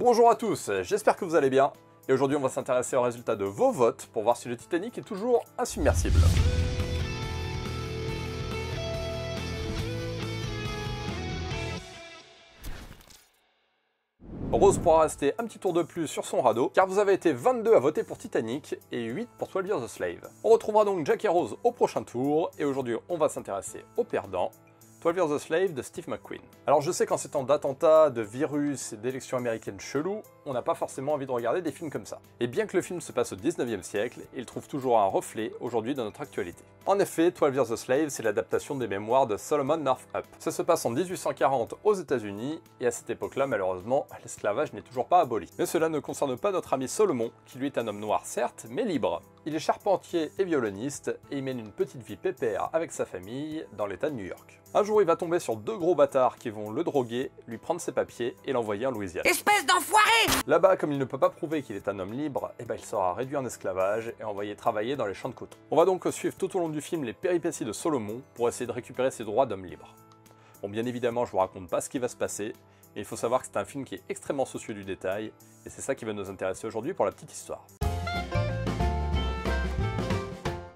Bonjour à tous, j'espère que vous allez bien. Et aujourd'hui on va s'intéresser aux résultats de vos votes pour voir si le Titanic est toujours insubmersible. Rose pourra rester un petit tour de plus sur son radeau, car vous avez été 22 à voter pour Titanic et 8 pour 12 Years a Slave. On retrouvera donc Jack et Rose au prochain tour, et aujourd'hui on va s'intéresser aux perdants. 12 Years a Slave de Steve McQueen. Alors je sais qu'en ces temps d'attentats, de virus et d'élections américaines cheloues, on n'a pas forcément envie de regarder des films comme ça. Et bien que le film se passe au 19e siècle, il trouve toujours un reflet aujourd'hui de notre actualité. En effet, 12 Years a Slave, c'est l'adaptation des mémoires de Solomon Northup. Ça se passe en 1840 aux États-Unis, et à cette époque-là, malheureusement, l'esclavage n'est toujours pas aboli. Mais cela ne concerne pas notre ami Solomon, qui lui est un homme noir certes, mais libre. Il est charpentier et violoniste, et il mène une petite vie pépère avec sa famille dans l'état de New York. Un jour, il va tomber sur deux gros bâtards qui vont le droguer, lui prendre ses papiers et l'envoyer en Louisiane. Espèce d'enfoiré! Là-bas, comme il ne peut pas prouver qu'il est un homme libre, il sera réduit en esclavage et envoyé travailler dans les champs de coton. On va donc suivre tout au long du film les péripéties de Solomon pour essayer de récupérer ses droits d'homme libre. Bon, bien évidemment, je vous raconte pas ce qui va se passer, mais il faut savoir que c'est un film qui est extrêmement soucieux du détail, et c'est ça qui va nous intéresser aujourd'hui pour la petite histoire.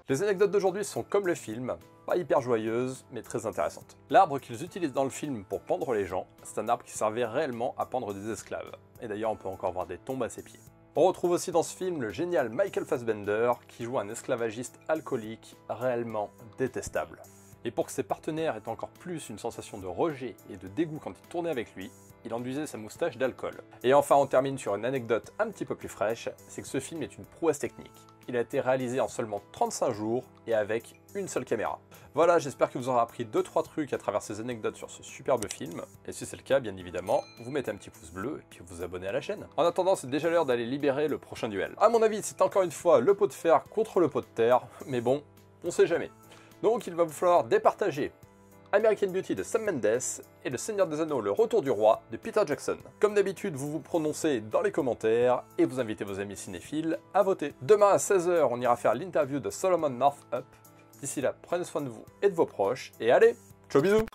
Les anecdotes d'aujourd'hui sont comme le film, pas hyper joyeuses, mais très intéressantes. L'arbre qu'ils utilisent dans le film pour pendre les gens, c'est un arbre qui servait réellement à pendre des esclaves. Et d'ailleurs, on peut encore voir des tombes à ses pieds. On retrouve aussi dans ce film le génial Michael Fassbender, qui joue un esclavagiste alcoolique réellement détestable. Et pour que ses partenaires aient encore plus une sensation de rejet et de dégoût quand ils tournaient avec lui, il enduisait sa moustache d'alcool. Et enfin, on termine sur une anecdote un petit peu plus fraîche, c'est que ce film est une prouesse technique. Il a été réalisé en seulement 35 jours et avec une seule caméra. Voilà, j'espère que vous aurez appris 2-3 trucs à travers ces anecdotes sur ce superbe film. Et si c'est le cas, bien évidemment, vous mettez un petit pouce bleu et puis vous vous abonnez à la chaîne. En attendant, c'est déjà l'heure d'aller libérer le prochain duel. À mon avis, c'est encore une fois le pot de fer contre le pot de terre, mais bon, on sait jamais. Donc il va vous falloir départager American Beauty de Sam Mendes et Le Seigneur des Anneaux, Le Retour du Roi de Peter Jackson. Comme d'habitude, vous vous prononcez dans les commentaires et vous invitez vos amis cinéphiles à voter. Demain à 16 h, on ira faire l'interview de Solomon Northup. D'ici là, prenez soin de vous et de vos proches et allez, ciao bisous!